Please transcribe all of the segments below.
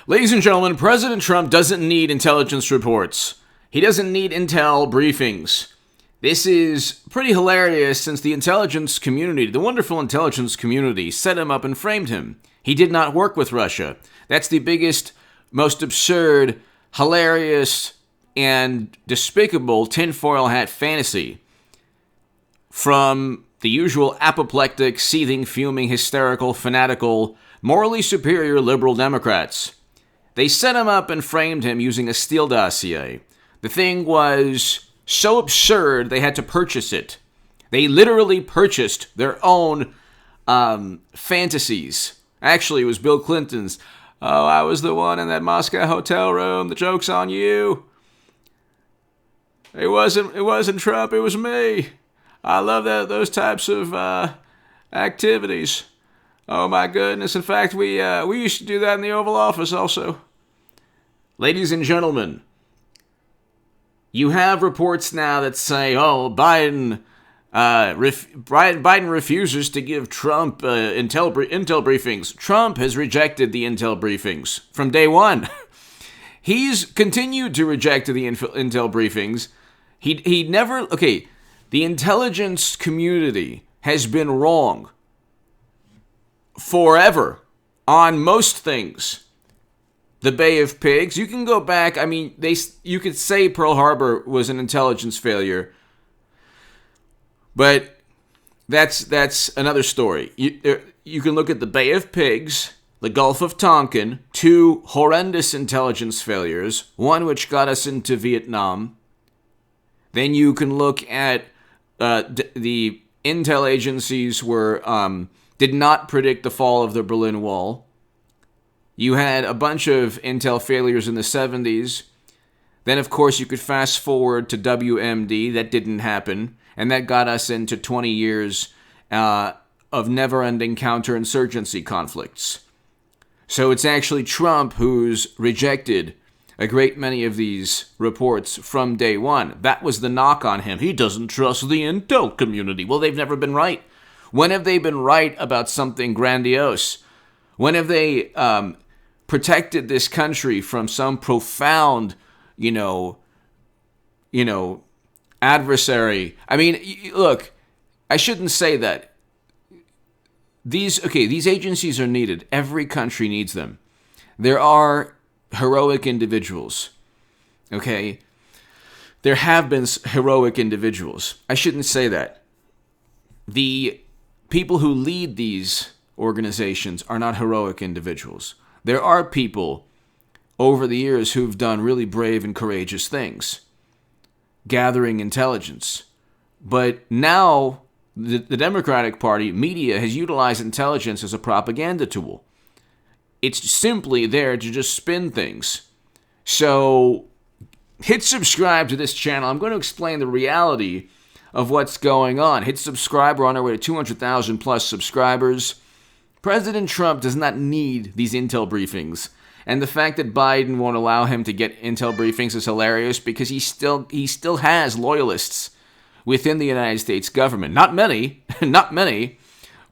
Ladies and gentlemen, President Trump doesn't need intelligence reports. He doesn't need intel briefings. This is pretty hilarious since the intelligence community, the wonderful intelligence community, set him up and framed him. He did not work with Russia. That's the biggest, most absurd, hilarious, and despicable tinfoil hat fantasy from the usual apoplectic, seething, fuming, hysterical, fanatical, morally superior liberal Democrats. They set him up and framed him using a Steele dossier. The thing was so absurd they had to purchase it. They literally purchased their own fantasies. Actually, it was Bill Clinton's. Oh, I was the one in that Moscow hotel room. The joke's on you. It wasn't Trump. It was me. I love those types of activities. Oh my goodness! In fact, we used to do that in the Oval Office also. Ladies and gentlemen, you have reports now that say, "Oh, Biden refuses to give Trump intel briefings." Trump has rejected the intel briefings from day one. He's continued to reject the intel briefings. He never. Okay, the intelligence community has been wrong forever on most things. The Bay of Pigs, you can go back. I mean, you could say Pearl Harbor was an intelligence failure, but that's another story. You can look at the Bay of Pigs, the Gulf of Tonkin, two horrendous intelligence failures, one which got us into Vietnam. Then you can look at the intel agencies did not predict the fall of the Berlin Wall. You had a bunch of intel failures in the 70s. Then, of course, you could fast forward to WMD. That didn't happen. And that got us into 20 years of never-ending counterinsurgency conflicts. So it's actually Trump who's rejected a great many of these reports from day one. That was the knock on him. He doesn't trust the intel community. Well, they've never been right. When have they been right about something grandiose? When have they protected this country from some profound, adversary? I mean, look, I shouldn't say that. These agencies are needed. Every country needs them. There are heroic individuals. Okay? There have been heroic individuals. I shouldn't say that. The people who lead these organizations are not heroic individuals. There are people over the years who've done really brave and courageous things, gathering intelligence. But now the Democratic Party media has utilized intelligence as a propaganda tool. It's simply there to just spin things. So hit subscribe to this channel. I'm going to explain the reality of what's going on. Hit subscribe. We're on our way to 200,000 plus subscribers. President Trump does not need these intel briefings. And the fact that Biden won't allow him to get intel briefings is hilarious because he still has loyalists within the United States government. Not many,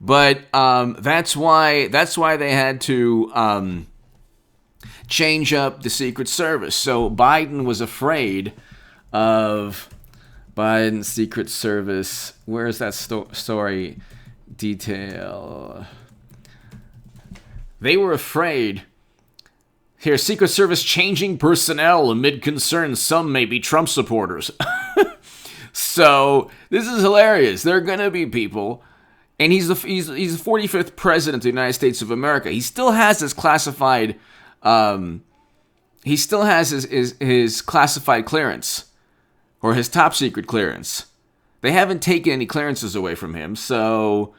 but that's why they had to change up the Secret Service. So Biden was afraid of Biden's Secret Service. Where's that story detail? They were afraid. Here, Secret Service changing personnel amid concerns some may be Trump supporters. So this is hilarious. There are gonna be people, and he's the 45th president of the United States of America. He still has his classified. He still has his classified clearance, or his top secret clearance. They haven't taken any clearances away from him. So,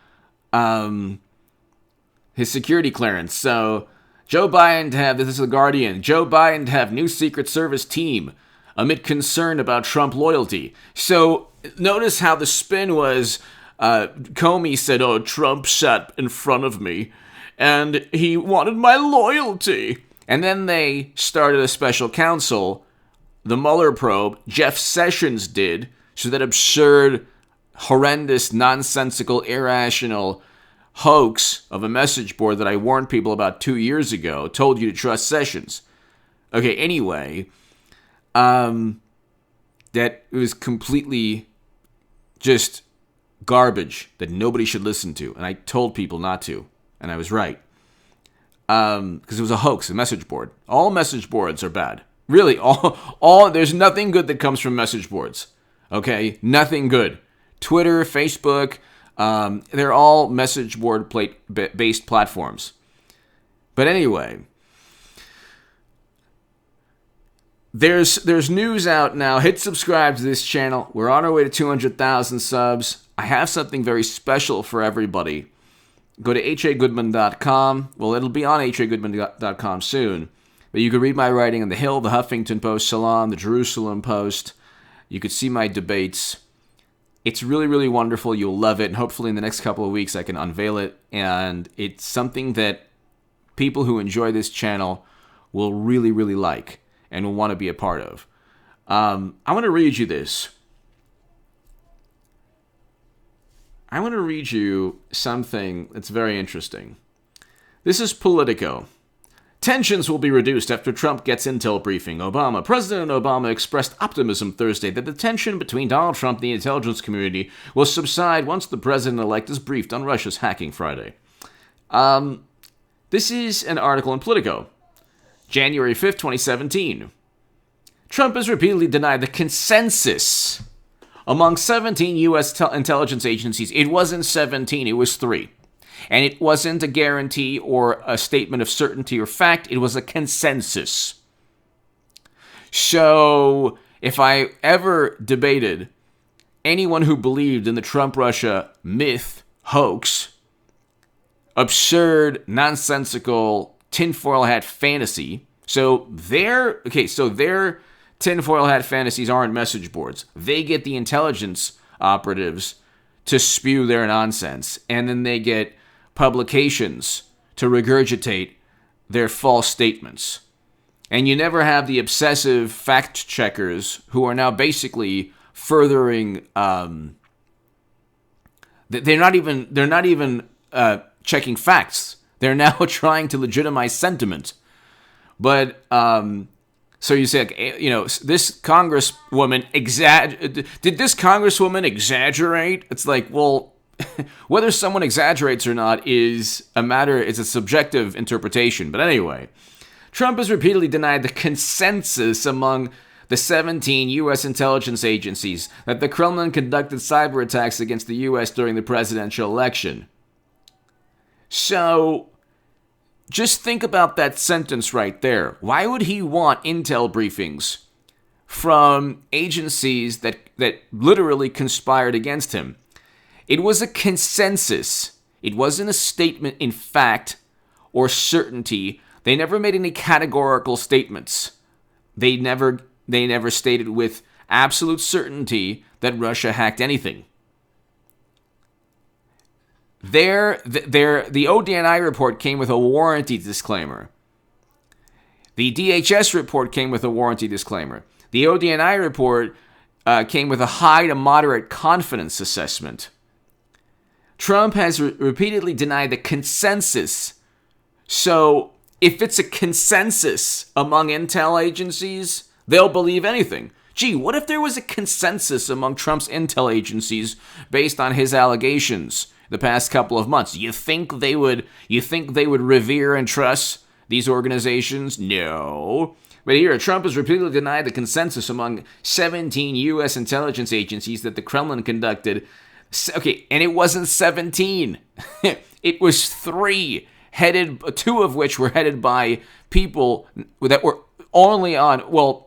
his security clearance. So, Joe Biden to have, this is The Guardian, Joe Biden to have new Secret Service team amid concern about Trump loyalty. So, notice how the spin was, Comey said, "Oh, Trump sat in front of me, and he wanted my loyalty." And then they started a special counsel, the Mueller probe. Jeff Sessions did, so that absurd, horrendous, nonsensical, irrational, hoax of a message board that I warned people about 2 years ago told you to trust Sessions. Okay, anyway, that it was completely just garbage that nobody should listen to. And I told people not to. And I was right. Because it was a hoax, a message board. All message boards are bad. Really, there's nothing good that comes from message boards. Okay? Nothing good. Twitter, Facebook, they're all message board based platforms. But anyway, there's news out now. Hit subscribe to this channel. We're on our way to 200,000 subs. I have something very special for everybody. Go to hagoodman.com. Well, it'll be on hagoodman.com soon. But you can read my writing in The Hill, The Huffington Post, Salon, The Jerusalem Post. You could see my debates. It's really, really wonderful. You'll love it. And hopefully in the next couple of weeks I can unveil it. And it's something that people who enjoy this channel will really, really like and will want to be a part of. I want to read you this. I want to read you something that's very interesting. This is Politico. Tensions will be reduced after Trump gets intel briefing. President Obama expressed optimism Thursday that the tension between Donald Trump and the intelligence community will subside once the president-elect is briefed on Russia's hacking Friday. This is an article in Politico. January 5th, 2017. Trump has repeatedly denied the consensus among 17 U.S. intelligence agencies. It wasn't 17, it was 3. And it wasn't a guarantee or a statement of certainty or fact, it was a consensus. So, if I ever debated anyone who believed in the Trump-Russia myth, hoax, absurd, nonsensical, tinfoil hat fantasy, so their tinfoil hat fantasies aren't message boards. They get the intelligence operatives to spew their nonsense, and then they get publications to regurgitate their false statements. And you never have the obsessive fact checkers who are now basically furthering. They're not even checking facts. They're now trying to legitimize sentiment. But so you say, this congresswoman did this congresswoman exaggerate? It's like, well, whether someone exaggerates or not is a subjective interpretation. But anyway, Trump has repeatedly denied the consensus among the 17 U.S. intelligence agencies that the Kremlin conducted cyber attacks against the U.S. during the presidential election. So, just think about that sentence right there. Why would he want intel briefings from agencies that literally conspired against him? It was a consensus. It wasn't a statement in fact or certainty. They never made any categorical statements. They never stated with absolute certainty that Russia hacked anything. The ODNI report came with a warranty disclaimer. The DHS report came with a warranty disclaimer. The ODNI report came with a high to moderate confidence assessment. Trump has repeatedly denied the consensus. So, if it's a consensus among intel agencies, they'll believe anything. Gee, what if there was a consensus among Trump's intel agencies based on his allegations the past couple of months? You think they would revere and trust these organizations? No. But here, Trump has repeatedly denied the consensus among 17 U.S. intelligence agencies that the Kremlin conducted. Okay, and it wasn't 17. It was 3, 2 of which were headed by people that were only on, it was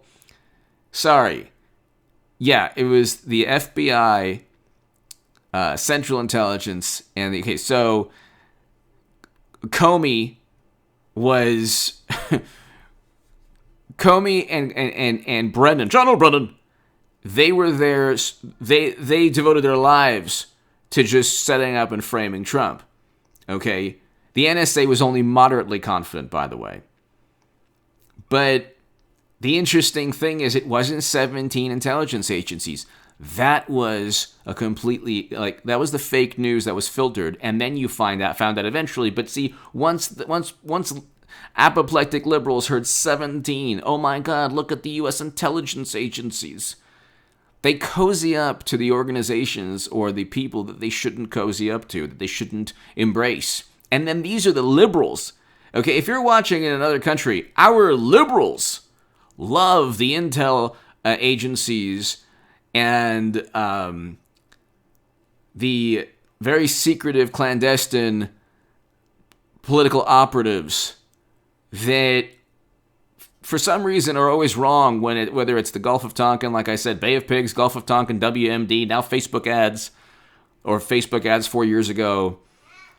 the FBI, Central Intelligence, and so Comey and Brennan, John O'Brennan, they were there. They devoted their lives to just setting up and framing Trump. Okay, the NSA was only moderately confident, by the way. But the interesting thing is, it wasn't 17 intelligence agencies. That was a completely, like, that was the fake news that was filtered, and then you found out eventually. But see, once apoplectic liberals heard 17, oh my God, look at the U.S. intelligence agencies. They cozy up to the organizations or the people that they shouldn't cozy up to, that they shouldn't embrace. And then these are the liberals. Okay, if you're watching in another country, our liberals love the intel agencies and the very secretive, clandestine political operatives that, for some reason, are always wrong whether it's the Gulf of Tonkin, like I said, Bay of Pigs, Gulf of Tonkin, WMD, now Facebook ads, or Facebook ads 4 years ago.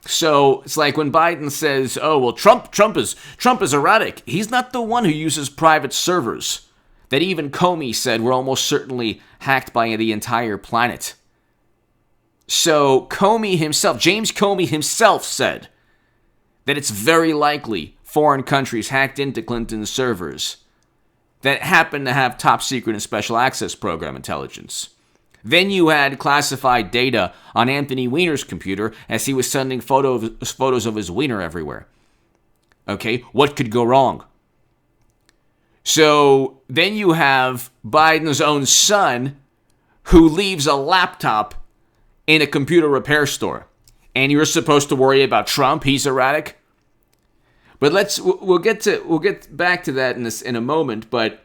So it's like when Biden says, "Oh well, Trump is erratic." He's not the one who uses private servers that even Comey said were almost certainly hacked by the entire planet. So James Comey himself said that it's very likely foreign countries hacked into Clinton's servers that happen to have top secret and special access program intelligence. Then you had classified data on Anthony Weiner's computer as he was sending photos of his wiener everywhere. Okay, what could go wrong? So then you have Biden's own son who leaves a laptop in a computer repair store. And you're supposed to worry about Trump, he's erratic. But we'll get back to that in a moment, but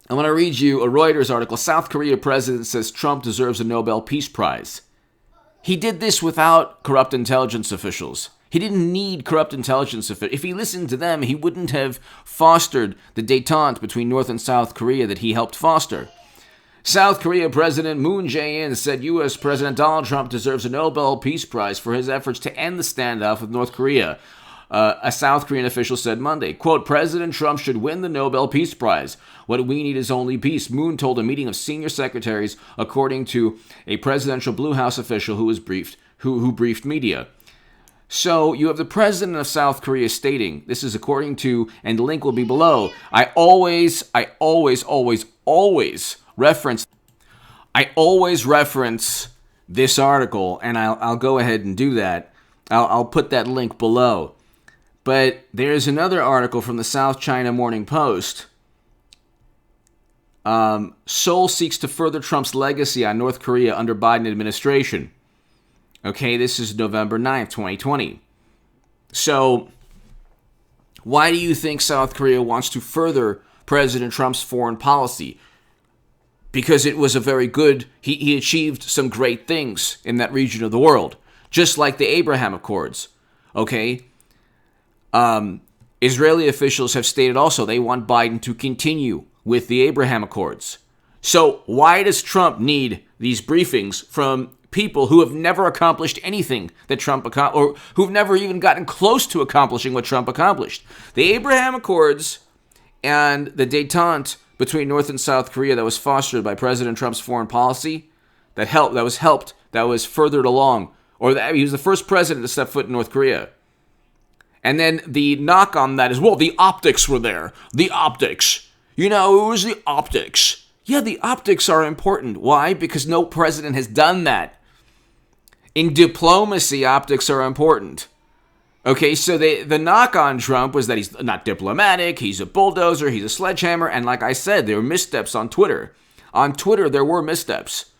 I want to read you a Reuters article. South Korea president says Trump deserves a Nobel Peace Prize. He did this without corrupt intelligence officials. He didn't need corrupt intelligence officials. If he listened to them, he wouldn't have fostered the détente between North and South Korea that he helped foster. South Korea President Moon Jae-in said U.S. President Donald Trump deserves a Nobel Peace Prize for his efforts to end the standoff with North Korea. A South Korean official said Monday, quote, President Trump should win the Nobel Peace Prize. What we need is only peace, Moon told a meeting of senior secretaries, according to a presidential Blue House official who briefed media. So you have the president of South Korea stating, this is according to, and the link will be below. I always reference this article, and I'll go ahead and do that. I'll put that link below. But there's another article from the South China Morning Post. Seoul seeks to further Trump's legacy on North Korea under Biden administration. Okay, this is November 9th, 2020. So, why do you think South Korea wants to further President Trump's foreign policy? Because it was a very good, he achieved some great things in that region of the world. Just like the Abraham Accords. Okay? Israeli officials have stated also they want Biden to continue with the Abraham Accords. So why does Trump need these briefings from people who have never accomplished anything that Trump or who've never even gotten close to accomplishing what Trump accomplished? The Abraham Accords and the détente between North and South Korea that was fostered by President Trump's foreign policy, that was furthered along, or that he was the first president to step foot in North Korea. And then the knock on that is, well, the optics were there. The optics. You know, it was the optics. Yeah, the optics are important. Why? Because no president has done that. In diplomacy, optics are important. Okay, so the knock on Trump was that he's not diplomatic, he's a bulldozer, he's a sledgehammer, and like I said, there were missteps on Twitter. On Twitter, there were missteps.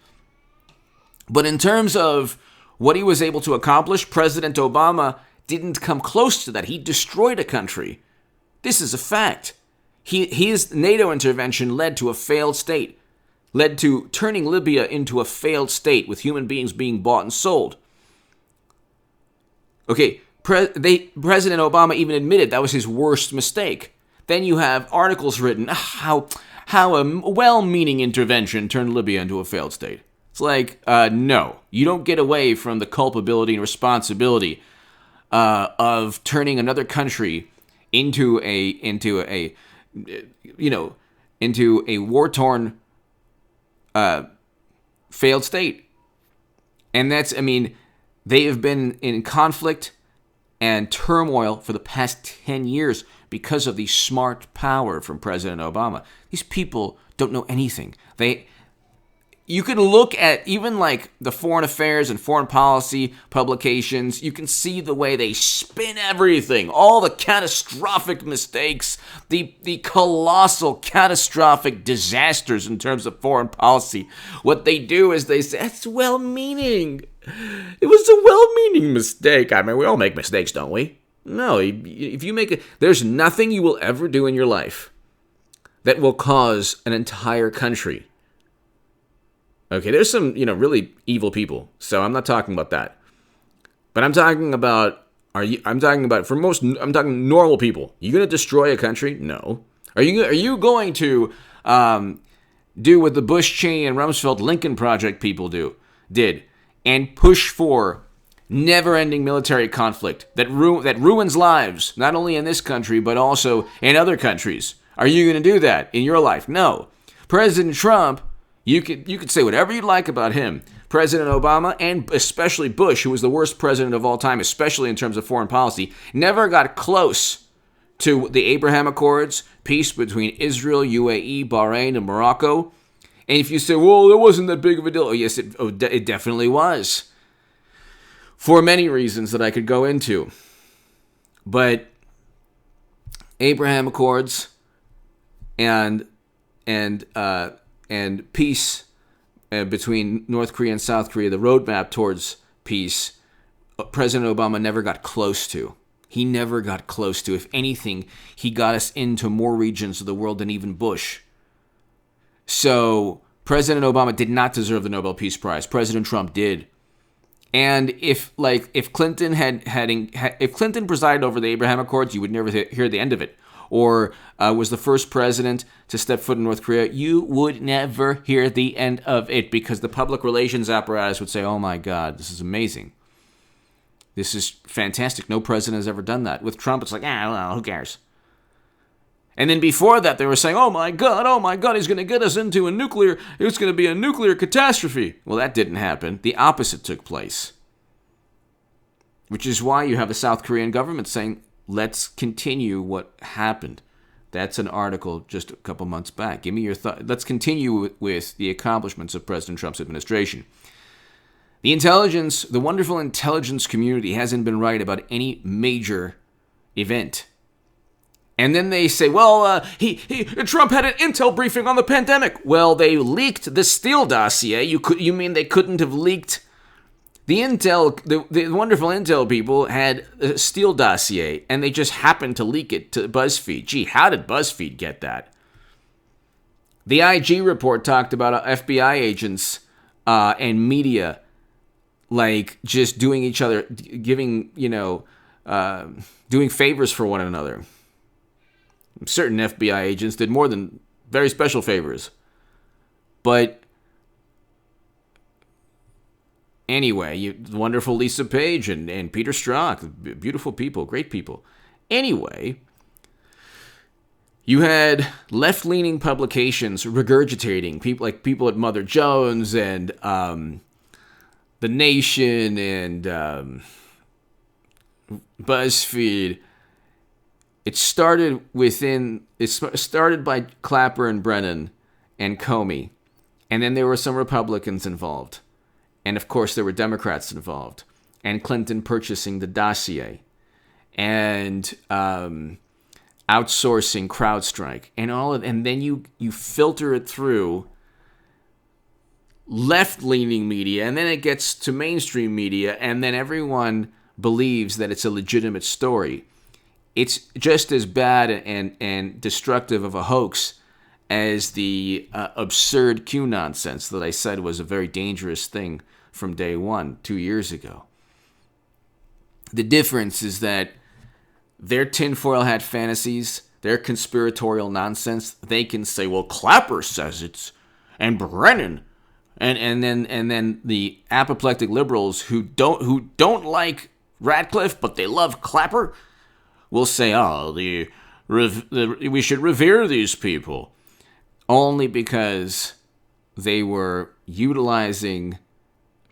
But in terms of what he was able to accomplish, President Obama didn't come close to that. He destroyed a country. This is a fact. His NATO intervention led to a failed state, led to turning Libya into a failed state with human beings being bought and sold. Okay, President Obama even admitted that was his worst mistake. Then you have articles written how a well-meaning intervention turned Libya into a failed state. It's like, no, you don't get away from the culpability and responsibility of turning another country into a war-torn, failed state. And they have been in conflict and turmoil for the past 10 years because of the smart power from President Obama. These people don't know anything. you can look at even like the foreign affairs and foreign policy publications. You can see the way they spin everything, all the catastrophic mistakes, the colossal catastrophic disasters in terms of foreign policy. What they do is they say, it's well-meaning. It was a well-meaning mistake. I mean, we all make mistakes, don't we? No, if you make it, there's nothing you will ever do in your life that will cause an entire country. Okay, there's some, really evil people, so I'm not talking about that. But I'm talking about, I'm talking normal people. You gonna destroy a country? No. Are you going to do what the Bush, Cheney, and Rumsfeld Lincoln Project people did, and push for never-ending military conflict that ruins lives, not only in this country, but also in other countries? Are you going to do that in your life? No. President Trump, you could say whatever you like about him. President Obama, and especially Bush, who was the worst president of all time, especially in terms of foreign policy, never got close to the Abraham Accords, peace between Israel, UAE, Bahrain, and Morocco. And if you say, well, it wasn't that big of a deal. Oh, yes, it definitely was. For many reasons that I could go into. But Abraham Accords and peace between North Korea and South Korea, the roadmap towards peace, President Obama never got close to. He never got close to. If anything, he got us into more regions of the world than even Bush. So President Obama did not deserve the Nobel Peace Prize. President Trump did. And if Clinton if Clinton presided over the Abraham Accords, you would never hear the end of it. Or was the first president to step foot in North Korea, you would never hear the end of it, because the public relations apparatus would say, oh my God, this is amazing. This is fantastic. No president has ever done that. With Trump, it's like, well, who cares? And then before that, they were saying, oh my God, he's going to get us into it's going to be a nuclear catastrophe. Well, that didn't happen. The opposite took place. Which is why you have the South Korean government saying, let's continue what happened. That's an article just a couple months back. Give me your thought. Let's continue with the accomplishments of President Trump's administration. The wonderful intelligence community hasn't been right about any major event. And then they say, well, Trump had an intel briefing on the pandemic. Well, they leaked the Steele dossier. You mean they couldn't have leaked the intel? The wonderful intel people had a Steele dossier, and they just happened to leak it to BuzzFeed. Gee, how did BuzzFeed get that? The IG report talked about FBI agents and media, like just doing each other, doing favors for one another. Certain FBI agents did more than very special favors. But anyway, the wonderful Lisa Page and Peter Strzok, beautiful people, great people. Anyway, you had left-leaning publications regurgitating people at Mother Jones and The Nation and BuzzFeed. It started by Clapper and Brennan and Comey, and then there were some Republicans involved, and of course there were Democrats involved, and Clinton purchasing the dossier, and outsourcing CrowdStrike, and then you filter it through left-leaning media, and then it gets to mainstream media, and then everyone believes that it's a legitimate story. It's just as bad and destructive of a hoax as the absurd Q nonsense that I said was a very dangerous thing from day one, 2 years ago. The difference is that their tinfoil hat fantasies, their conspiratorial nonsense, they can say, well, Clapper says it's, and Brennan, and then the apoplectic liberals who don't like Ratcliffe but they love Clapper will say, oh, we should revere these people, only because they were utilizing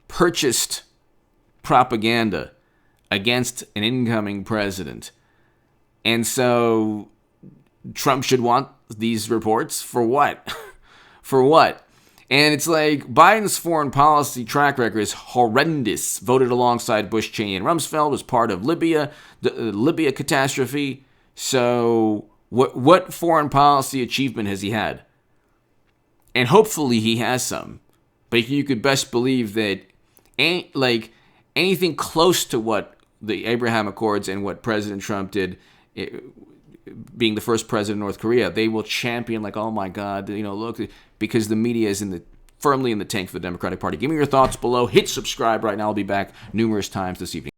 purchased propaganda against an incoming president. And so Trump should want these reports for what? For what? And it's like Biden's foreign policy track record is horrendous. Voted alongside Bush, Cheney, and Rumsfeld, was part of Libya, the Libya catastrophe. So what foreign policy achievement has he had? And hopefully he has some. But you could best believe that anything close to what the Abraham Accords and what President Trump did, being the first president of North Korea, they will champion like, oh my God, look, because the media is firmly in the tank for the Democratic Party. Give me your thoughts below. Hit subscribe right now. I'll be back numerous times this evening.